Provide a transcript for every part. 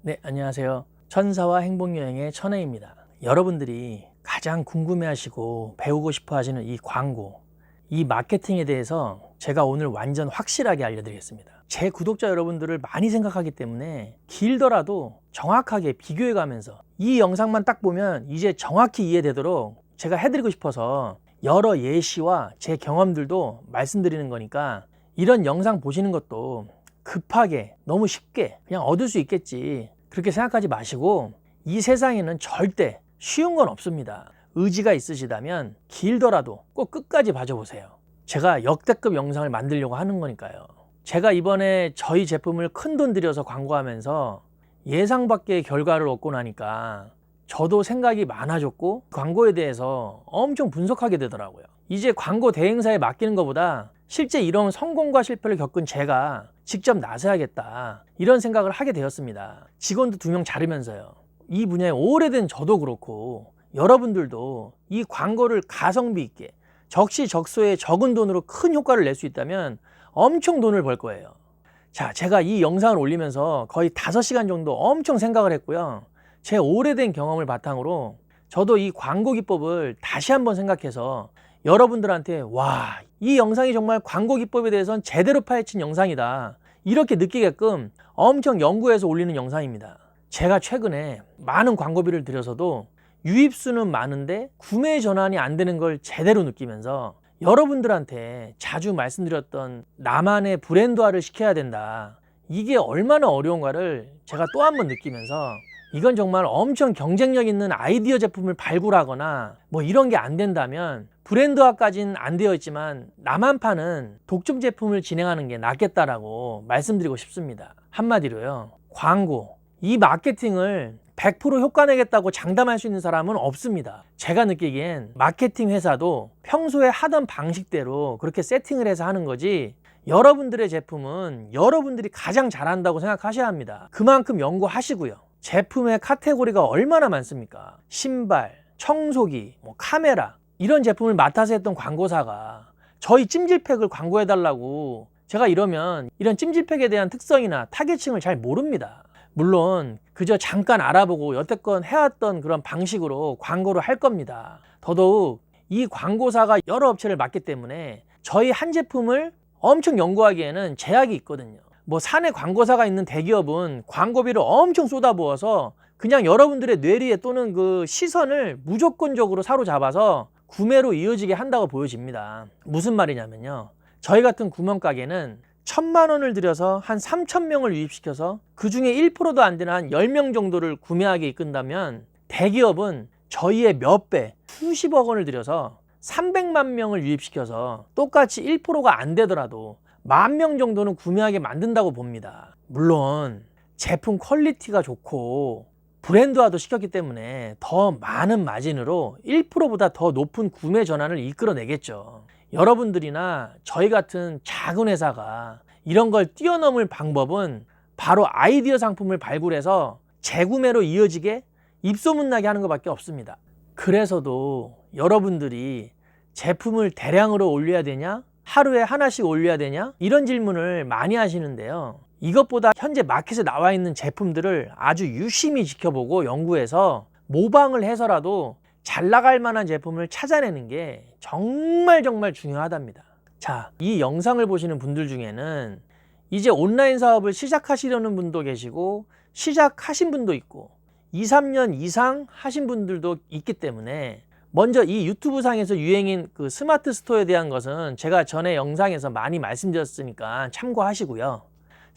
네, 안녕하세요. 천사와 행복여행의 천혜입니다. 여러분들이 가장 궁금해하시고 배우고 싶어 하시는 이 광고, 이 마케팅에 대해서 제가 오늘 완전 확실하게 알려드리겠습니다. 제 구독자 여러분들을 많이 생각하기 때문에 길더라도 정확하게 비교해 가면서 이 영상만 딱 보면 이제 정확히 이해되도록 제가 해드리고 싶어서 여러 예시와 제 경험들도 말씀드리는 거니까 이런 영상 보시는 것도 급하게 너무 쉽게 그냥 얻을 수 있겠지 그렇게 생각하지 마시고, 이 세상에는 절대 쉬운 건 없습니다. 의지가 있으시다면 길더라도 꼭 끝까지 봐줘보세요. 제가 역대급 영상을 만들려고 하는 거니까요. 제가 이번에 저희 제품을 큰돈 들여서 광고하면서 예상 밖의 결과를 얻고 나니까 저도 생각이 많아졌고 광고에 대해서 엄청 분석하게 되더라고요. 이제 광고 대행사에 맡기는 것보다 실제 이런 성공과 실패를 겪은 제가 직접 나서야겠다, 이런 생각을 하게 되었습니다. 직원도 2명 자르면서요. 이 분야에 오래된 저도 그렇고 여러분들도 이 광고를 가성비 있게 적시적소에 적은 돈으로 큰 효과를 낼 수 있다면 엄청 돈을 벌 거예요. 자, 제가 이 영상을 올리면서 거의 5시간 정도 엄청 생각을 했고요. 제 오래된 경험을 바탕으로 저도 이 광고 기법을 다시 한번 생각해서 여러분들한테 와, 이 영상이 정말 광고 기법에 대해서는 제대로 파헤친 영상이다, 이렇게 느끼게끔 엄청 연구해서 올리는 영상입니다. 제가 최근에 많은 광고비를 들여서도 유입수는 많은데 구매 전환이 안 되는 걸 제대로 느끼면서 여러분들한테 자주 말씀드렸던 나만의 브랜드화를 시켜야 된다, 이게 얼마나 어려운가를 제가 또 한 번 느끼면서 이건 정말 엄청 경쟁력 있는 아이디어 제품을 발굴하거나 뭐 이런 게 안 된다면 브랜드화까지는 안 되어 있지만 나만 파는 독점 제품을 진행하는 게 낫겠다라고 말씀드리고 싶습니다. 한마디로요, 광고, 이 마케팅을 100% 효과 내겠다고 장담할 수 있는 사람은 없습니다. 제가 느끼기엔 마케팅 회사도 평소에 하던 방식대로 그렇게 세팅을 해서 하는 거지, 여러분들의 제품은 여러분들이 가장 잘한다고 생각하셔야 합니다. 그만큼 연구하시고요. 제품의 카테고리가 얼마나 많습니까? 신발, 청소기, 카메라, 이런 제품을 맡아서 했던 광고사가 저희 찜질팩을 광고해달라고 제가 이러면 이런 찜질팩에 대한 특성이나 타겟층을 잘 모릅니다. 물론 그저 잠깐 알아보고 여태껏 해왔던 그런 방식으로 광고를 할 겁니다. 더더욱 이 광고사가 여러 업체를 맡기 때문에 저희 한 제품을 엄청 연구하기에는 제약이 있거든요. 사내 광고사가 있는 대기업은 광고비를 엄청 쏟아부어서 그냥 여러분들의 뇌리에 또는 그 시선을 무조건적으로 사로잡아서 구매로 이어지게 한다고 보여집니다. 무슨 말이냐면요, 저희 같은 구멍가게는 1,000만 원을 들여서 한 3,000명을 유입시켜서 그 중에 1%도 안 되는 한 10명 정도를 구매하게 이끈다면, 대기업은 저희의 몇 배, 수십억 원을 들여서 300만 명을 유입시켜서 똑같이 1%가 안 되더라도 10,000명 정도는 구매하게 만든다고 봅니다. 물론 제품 퀄리티가 좋고 브랜드화도 시켰기 때문에 더 많은 마진으로 1%보다 더 높은 구매 전환을 이끌어내겠죠. 여러분들이나 저희 같은 작은 회사가 이런 걸 뛰어넘을 방법은 바로 아이디어 상품을 발굴해서 재구매로 이어지게 입소문 나게 하는 것밖에 없습니다. 그래서도 여러분들이 제품을 대량으로 올려야 되냐, 하루에 하나씩 올려야 되냐, 이런 질문을 많이 하시는데요. 이것보다 현재 마켓에 나와 있는 제품들을 아주 유심히 지켜보고 연구해서 모방을 해서라도 잘 나갈 만한 제품을 찾아내는 게 정말 중요하답니다. 자, 이 영상을 보시는 분들 중에는 이제 온라인 사업을 시작하시려는 분도 계시고 시작하신 분도 있고 2, 3년 이상 하신 분들도 있기 때문에 먼저 이 유튜브 상에서 유행인 그 스마트 스토어에 대한 것은 제가 전에 영상에서 많이 말씀드렸으니까 참고하시고요.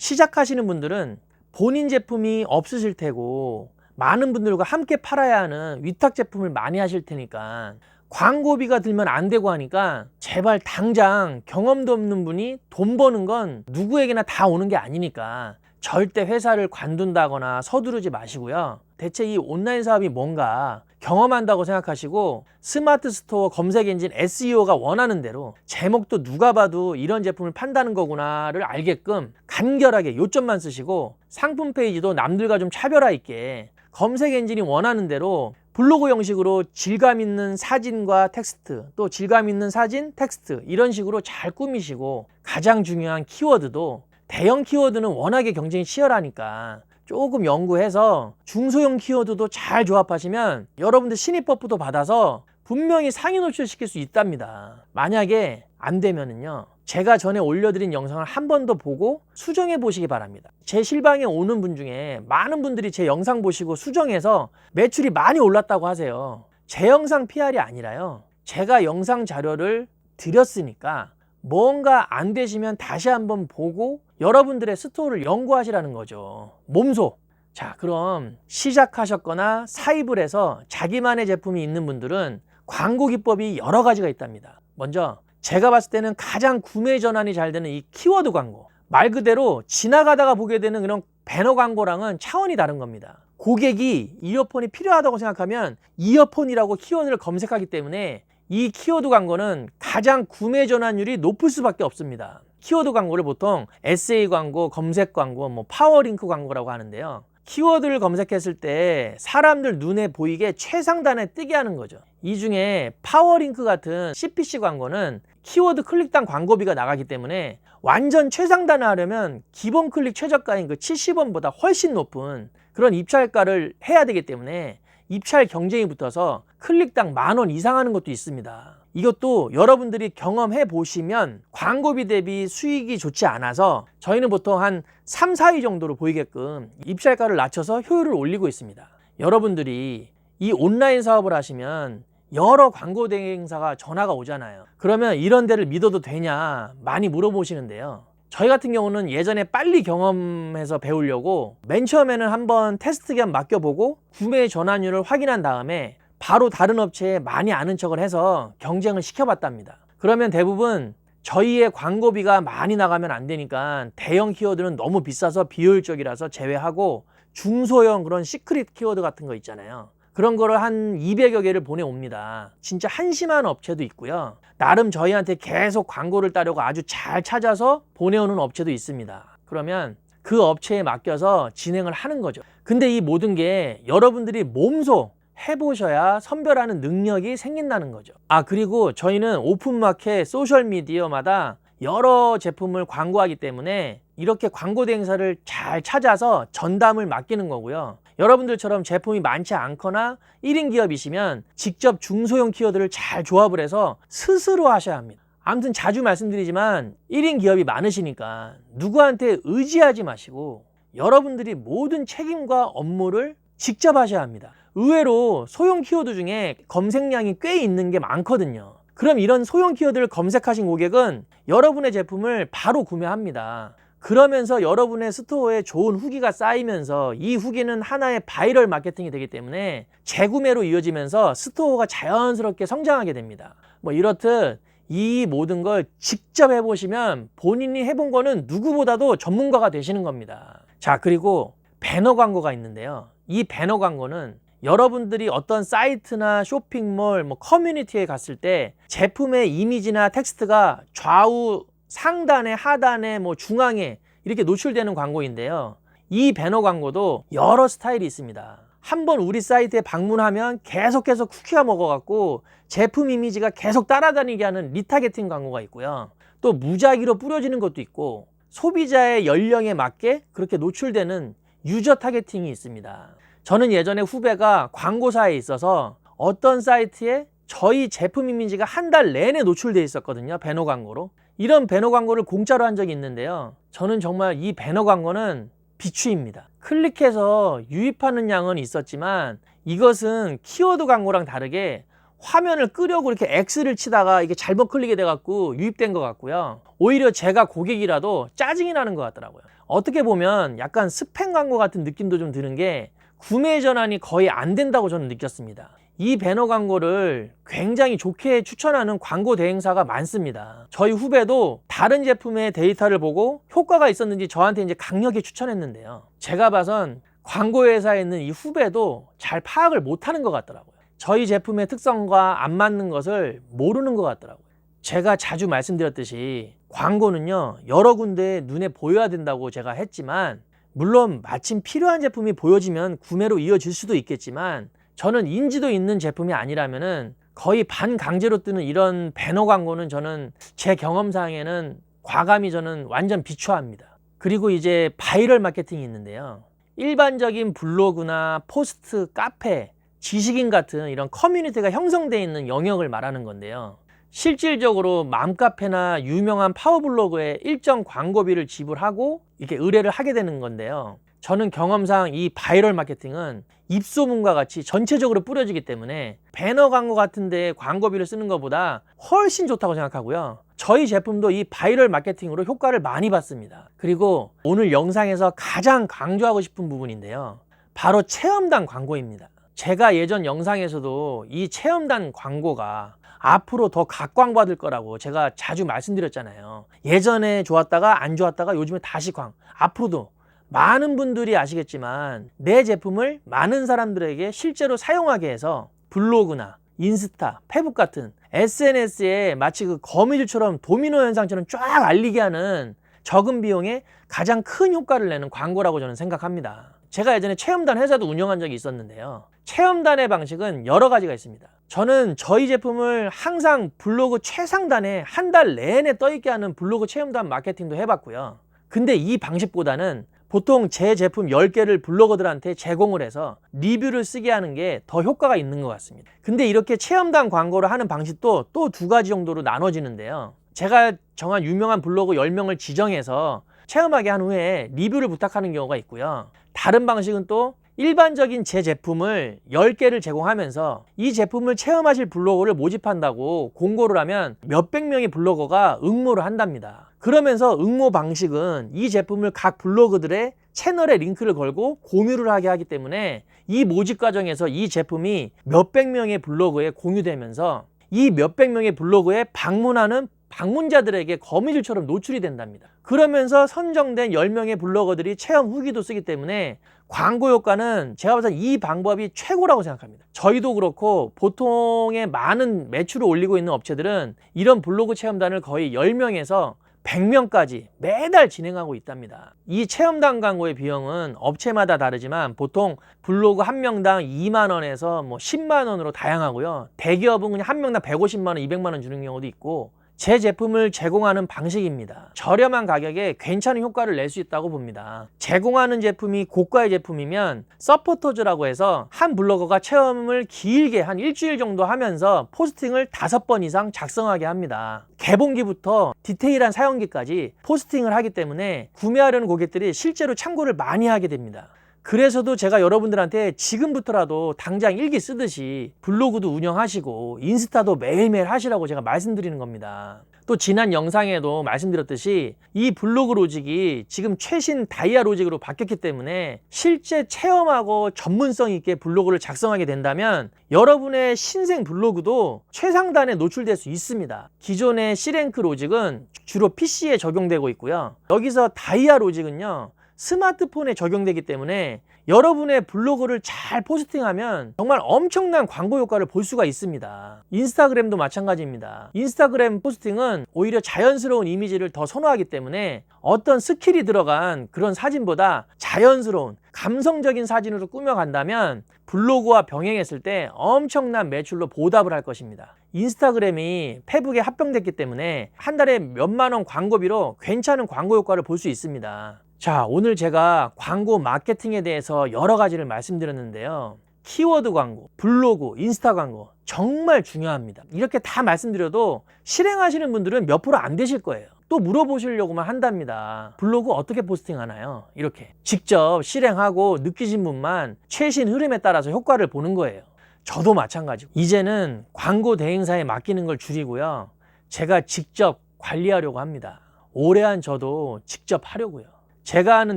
시작하시는 분들은 본인 제품이 없으실 테고 많은 분들과 함께 팔아야 하는 위탁 제품을 많이 하실 테니까 광고비가 들면 안 되고 하니까 제발 당장 경험도 없는 분이 돈 버는 건 누구에게나 다 오는 게 아니니까 절대 회사를 관둔다거나 서두르지 마시고요. 대체 이 온라인 사업이 뭔가 경험한다고 생각하시고 스마트 스토어 검색 엔진 SEO가 원하는 대로 제목도 누가 봐도 이런 제품을 판다는 거구나를 알게끔 간결하게 요점만 쓰시고 상품 페이지도 남들과 좀 차별화 있게 검색 엔진이 원하는 대로 블로그 형식으로 질감 있는 사진과 텍스트, 또 질감 있는 사진, 텍스트 이런 식으로 잘 꾸미시고, 가장 중요한 키워드도 대형 키워드는 워낙에 경쟁이 치열하니까 조금 연구해서 중소형 키워드도 잘 조합하시면 여러분들 신입 버프도 받아서 분명히 상위 노출시킬 수 있답니다. 만약에 안 되면은요, 제가 전에 올려드린 영상을 한 번 더 보고 수정해 보시기 바랍니다. 제 실방에 오는 분 중에 많은 분들이 제 영상 보시고 수정해서 매출이 많이 올랐다고 하세요. 제 영상 PR이 아니라요, 제가 영상 자료를 드렸으니까 뭔가 안 되시면 다시 한번 보고 여러분들의 스토어를 연구하시라는 거죠. 몸소. 자, 그럼 시작하셨거나 사입을 해서 자기만의 제품이 있는 분들은 광고 기법이 여러 가지가 있답니다. 먼저 제가 봤을 때는 가장 구매 전환이 잘 되는 이 키워드 광고, 말 그대로 지나가다가 보게 되는 그런 배너 광고랑은 차원이 다른 겁니다. 고객이 이어폰이 필요하다고 생각하면 이어폰이라고 키워드를 검색하기 때문에 이 키워드 광고는 가장 구매 전환율이 높을 수밖에 없습니다. 키워드 광고를 보통 SA 광고, 검색 광고, 파워링크 광고라고 하는데요. 키워드를 검색했을 때 사람들 눈에 보이게 최상단에 뜨게 하는 거죠. 이 중에 파워링크 같은 CPC 광고는 키워드 클릭당 광고비가 나가기 때문에 완전 최상단을 하려면 기본 클릭 최저가인 그 70원보다 훨씬 높은 그런 입찰가를 해야 되기 때문에 입찰 경쟁이 붙어서 클릭당 10,000원 이상 하는 것도 있습니다. 이것도 여러분들이 경험해 보시면 광고비 대비 수익이 좋지 않아서 저희는 보통 한 3, 4위 정도로 보이게끔 입찰가를 낮춰서 효율을 올리고 있습니다. 여러분들이 이 온라인 사업을 하시면 여러 광고 대행사가 전화가 오잖아요. 그러면 이런 데를 믿어도 되냐 많이 물어보시는데요. 저희 같은 경우는 예전에 빨리 경험해서 배우려고 맨 처음에는 한번 테스트 겸 맡겨보고 구매 전환율을 확인한 다음에 바로 다른 업체에 많이 아는 척을 해서 경쟁을 시켜봤답니다. 그러면 대부분 저희의 광고비가 많이 나가면 안 되니까 대형 키워드는 너무 비싸서 비효율적이라서 제외하고 중소형 그런 시크릿 키워드 같은 거 있잖아요. 그런 거를 한 200여 개를 보내옵니다. 진짜 한심한 업체도 있고요. 나름 저희한테 계속 광고를 따려고 아주 잘 찾아서 보내오는 업체도 있습니다. 그러면 그 업체에 맡겨서 진행을 하는 거죠. 근데 이 모든 게 여러분들이 몸소 해보셔야 선별하는 능력이 생긴다는 거죠. 그리고 저희는 오픈마켓 소셜미디어마다 여러 제품을 광고하기 때문에 이렇게 광고 대행사를 잘 찾아서 전담을 맡기는 거고요. 여러분들처럼 제품이 많지 않거나 1인 기업이시면 직접 중소형 키워드를 잘 조합을 해서 스스로 하셔야 합니다. 아무튼 자주 말씀드리지만 1인 기업이 많으시니까 누구한테 의지하지 마시고 여러분들이 모든 책임과 업무를 직접 하셔야 합니다. 의외로 소형 키워드 중에 검색량이 꽤 있는 게 많거든요. 그럼 이런 소형 키워드를 검색하신 고객은 여러분의 제품을 바로 구매합니다. 그러면서 여러분의 스토어에 좋은 후기가 쌓이면서 이 후기는 하나의 바이럴 마케팅이 되기 때문에 재구매로 이어지면서 스토어가 자연스럽게 성장하게 됩니다. 이렇듯 이 모든 걸 직접 해보시면 본인이 해본 거는 누구보다도 전문가가 되시는 겁니다. 자, 그리고 배너 광고가 있는데요. 이 배너 광고는 여러분들이 어떤 사이트나 쇼핑몰, 커뮤니티에 갔을 때 제품의 이미지나 텍스트가 좌우 상단에 하단에 중앙에 이렇게 노출되는 광고인데요. 이 배너 광고도 여러 스타일이 있습니다. 한번 우리 사이트에 방문하면 계속해서 쿠키가 먹어갖고 제품 이미지가 계속 따라다니게 하는 리타게팅 광고가 있고요. 또 무작위로 뿌려지는 것도 있고 소비자의 연령에 맞게 그렇게 노출되는 유저 타겟팅이 있습니다. 저는 예전에 후배가 광고사에 있어서 어떤 사이트에 저희 제품 이미지가 한 달 내내 노출되어 있었거든요. 배너 광고로. 이런 배너 광고를 공짜로 한 적이 있는데요. 저는 정말 이 배너 광고는 비추입니다. 클릭해서 유입하는 양은 있었지만 이것은 키워드 광고랑 다르게 화면을 끄려고 이렇게 X를 치다가 이게 잘못 클릭이 돼갖고 유입된 것 같고요. 오히려 제가 고객이라도 짜증이 나는 것 같더라고요. 어떻게 보면 약간 스팸 광고 같은 느낌도 좀 드는 게 구매 전환이 거의 안 된다고 저는 느꼈습니다. 이 배너 광고를 굉장히 좋게 추천하는 광고 대행사가 많습니다. 저희 후배도 다른 제품의 데이터를 보고 효과가 있었는지 저한테 이제 강력히 추천했는데요. 제가 봐선 광고 회사에 있는 이 후배도 잘 파악을 못하는 것 같더라고요. 저희 제품의 특성과 안 맞는 것을 모르는 것 같더라고요. 제가 자주 말씀드렸듯이 광고는요, 여러 군데 눈에 보여야 된다고 제가 했지만 물론 마침 필요한 제품이 보여지면 구매로 이어질 수도 있겠지만 저는 인지도 있는 제품이 아니라면은 거의 반강제로 뜨는 이런 배너 광고는 저는 제 경험상에는 과감히 저는 완전 비추합니다. 그리고 이제 바이럴 마케팅이 있는데요. 일반적인 블로그나 포스트, 카페, 지식인 같은 이런 커뮤니티가 형성되어 있는 영역을 말하는 건데요. 실질적으로 맘카페나 유명한 파워블로그에 일정 광고비를 지불하고 이렇게 의뢰를 하게 되는 건데요. 저는 경험상 이 바이럴 마케팅은 입소문과 같이 전체적으로 뿌려지기 때문에 배너 광고 같은 데 광고비를 쓰는 것보다 훨씬 좋다고 생각하고요. 저희 제품도 이 바이럴 마케팅으로 효과를 많이 봤습니다. 그리고 오늘 영상에서 가장 강조하고 싶은 부분인데요. 바로 체험단 광고입니다. 제가 예전 영상에서도 이 체험단 광고가 앞으로 더 각광받을 거라고 제가 자주 말씀드렸잖아요. 예전에 좋았다가 안 좋았다가 요즘에 다시 앞으로도 많은 분들이 아시겠지만 내 제품을 많은 사람들에게 실제로 사용하게 해서 블로그나 인스타, 페북 같은 SNS에 마치 그 거미줄처럼 도미노 현상처럼 쫙 알리게 하는 적은 비용에 가장 큰 효과를 내는 광고라고 저는 생각합니다. 제가 예전에 체험단 회사도 운영한 적이 있었는데요. 체험단의 방식은 여러 가지가 있습니다. 저는 저희 제품을 항상 블로그 최상단에 한 달 내내 떠있게 하는 블로그 체험단 마케팅도 해봤고요. 근데 이 방식보다는 보통 제 제품 10개를 블로거들한테 제공을 해서 리뷰를 쓰게 하는 게 더 효과가 있는 것 같습니다. 근데 이렇게 체험단 광고를 하는 방식도 또 두 가지 정도로 나눠지는데요. 제가 정한 유명한 블로그 10명을 지정해서 체험하게 한 후에 리뷰를 부탁하는 경우가 있고요. 다른 방식은 또 일반적인 제 제품을 10개를 제공하면서 이 제품을 체험하실 블로거를 모집한다고 공고를 하면 몇백 명의 블로거가 응모를 한답니다. 그러면서 응모 방식은 이 제품을 각 블로그들의 채널에 링크를 걸고 공유를 하게 하기 때문에 이 모집 과정에서 이 제품이 몇백 명의 블로그에 공유되면서 이 몇백 명의 블로그에 방문하는 방문자들에게 거미줄처럼 노출이 된답니다. 그러면서 선정된 10명의 블로거들이 체험 후기도 쓰기 때문에 광고 효과는 제가 봐서 이 방법이 최고라고 생각합니다. 저희도 그렇고 보통의 많은 매출을 올리고 있는 업체들은 이런 블로그 체험단을 거의 10명에서 100명까지 매달 진행하고 있답니다. 이 체험단 광고의 비용은 업체마다 다르지만 보통 블로그 한 명당 2만 원에서 10만 원으로 다양하고요. 대기업은 그냥 한 명당 150만 원, 200만 원 주는 경우도 있고 제 제품을 제공하는 방식입니다. 저렴한 가격에 괜찮은 효과를 낼 수 있다고 봅니다. 제공하는 제품이 고가의 제품이면 서포터즈라고 해서 한 블로거가 체험을 길게 한 일주일 정도 하면서 포스팅을 5번 이상 작성하게 합니다. 개봉기부터 디테일한 사용기까지 포스팅을 하기 때문에 구매하려는 고객들이 실제로 참고를 많이 하게 됩니다. 그래서도 제가 여러분들한테 지금부터라도 당장 일기 쓰듯이 블로그도 운영하시고 인스타도 매일매일 하시라고 제가 말씀드리는 겁니다. 또 지난 영상에도 말씀드렸듯이 이 블로그 로직이 지금 최신 다이아 로직으로 바뀌었기 때문에 실제 체험하고 전문성 있게 블로그를 작성하게 된다면 여러분의 신생 블로그도 최상단에 노출될 수 있습니다. 기존의 C랭크 로직은 주로 PC에 적용되고 있고요. 여기서 다이아 로직은요, 스마트폰에 적용되기 때문에 여러분의 블로그를 잘 포스팅하면 정말 엄청난 광고 효과를 볼 수가 있습니다. 인스타그램도 마찬가지입니다. 인스타그램 포스팅은 오히려 자연스러운 이미지를 더 선호하기 때문에 어떤 스킬이 들어간 그런 사진보다 자연스러운 감성적인 사진으로 꾸며간다면 블로그와 병행했을 때 엄청난 매출로 보답을 할 것입니다. 인스타그램이 페북에 합병됐기 때문에 한 달에 몇만 원 광고비로 괜찮은 광고 효과를 볼 수 있습니다. 자, 오늘 제가 광고 마케팅에 대해서 여러 가지를 말씀드렸는데요. 키워드 광고, 블로그, 인스타 광고 정말 중요합니다. 이렇게 다 말씀드려도 실행하시는 분들은 몇 프로 안 되실 거예요. 또 물어보시려고만 한답니다. 블로그 어떻게 포스팅 하나요? 이렇게 직접 실행하고 느끼신 분만 최신 흐름에 따라서 효과를 보는 거예요. 저도 마찬가지고 이제는 광고 대행사에 맡기는 걸 줄이고요, 제가 직접 관리하려고 합니다. 오래 한 저도 직접 하려고요. 제가 아는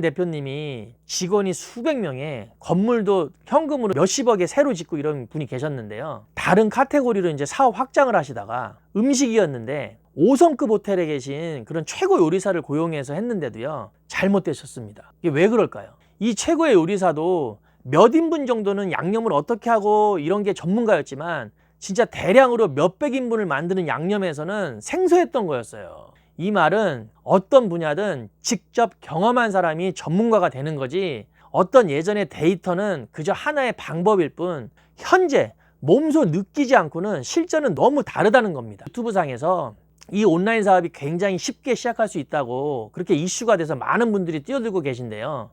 대표님이 직원이 수백 명에 건물도 현금으로 몇십억에 새로 짓고 이런 분이 계셨는데요. 다른 카테고리로 이제 사업 확장을 하시다가 음식이었는데 5성급 호텔에 계신 그런 최고 요리사를 고용해서 했는데도요, 잘못되셨습니다. 이게 왜 그럴까요? 이 최고의 요리사도 몇 인분 정도는 양념을 어떻게 하고 이런 게 전문가였지만 진짜 대량으로 몇백 인분을 만드는 양념에서는 생소했던 거였어요. 이 말은 어떤 분야든 직접 경험한 사람이 전문가가 되는 거지, 어떤 예전의 데이터는 그저 하나의 방법일 뿐 현재 몸소 느끼지 않고는 실전은 너무 다르다는 겁니다. 유튜브상에서 이 온라인 사업이 굉장히 쉽게 시작할 수 있다고 그렇게 이슈가 돼서 많은 분들이 뛰어들고 계신데요.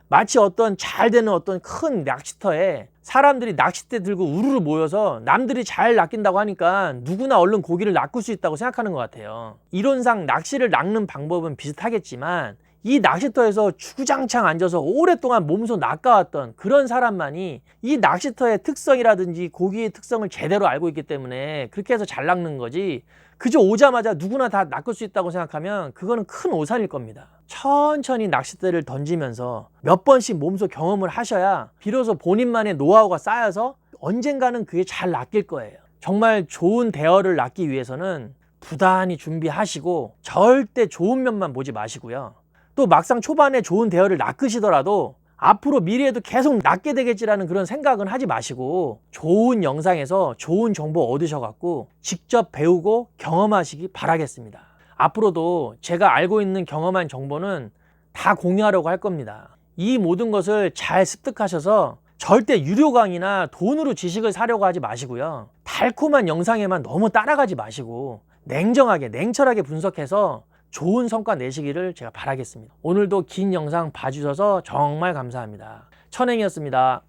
마치 어떤 잘 되는 어떤 큰 낚시터에 사람들이 낚싯대 들고 우르르 모여서 남들이 잘 낚인다고 하니까 누구나 얼른 고기를 낚을 수 있다고 생각하는 것 같아요. 이론상 낚시를 낚는 방법은 비슷하겠지만 이 낚시터에서 주구장창 앉아서 오랫동안 몸소 낚아왔던 그런 사람만이 이 낚시터의 특성이라든지 고기의 특성을 제대로 알고 있기 때문에 그렇게 해서 잘 낚는 거지, 그저 오자마자 누구나 다 낚을 수 있다고 생각하면 그거는 큰 오산일 겁니다. 천천히 낚싯대를 던지면서 몇 번씩 몸소 경험을 하셔야 비로소 본인만의 노하우가 쌓여서 언젠가는 그게 잘 낚일 거예요. 정말 좋은 대어를 낚기 위해서는 부단히 준비하시고 절대 좋은 면만 보지 마시고요. 또 막상 초반에 좋은 대어를 낚으시더라도 앞으로 미래에도 계속 낚게 되겠지라는 그런 생각은 하지 마시고 좋은 영상에서 좋은 정보 얻으셔갖고 직접 배우고 경험하시기 바라겠습니다. 앞으로도 제가 알고 있는 경험한 정보는 다 공유하려고 할 겁니다. 이 모든 것을 잘 습득하셔서 절대 유료 강의나 돈으로 지식을 사려고 하지 마시고요. 달콤한 영상에만 너무 따라가지 마시고 냉정하게 냉철하게 분석해서 좋은 성과 내시기를 제가 바라겠습니다. 오늘도 긴 영상 봐주셔서 정말 감사합니다. 천행이었습니다.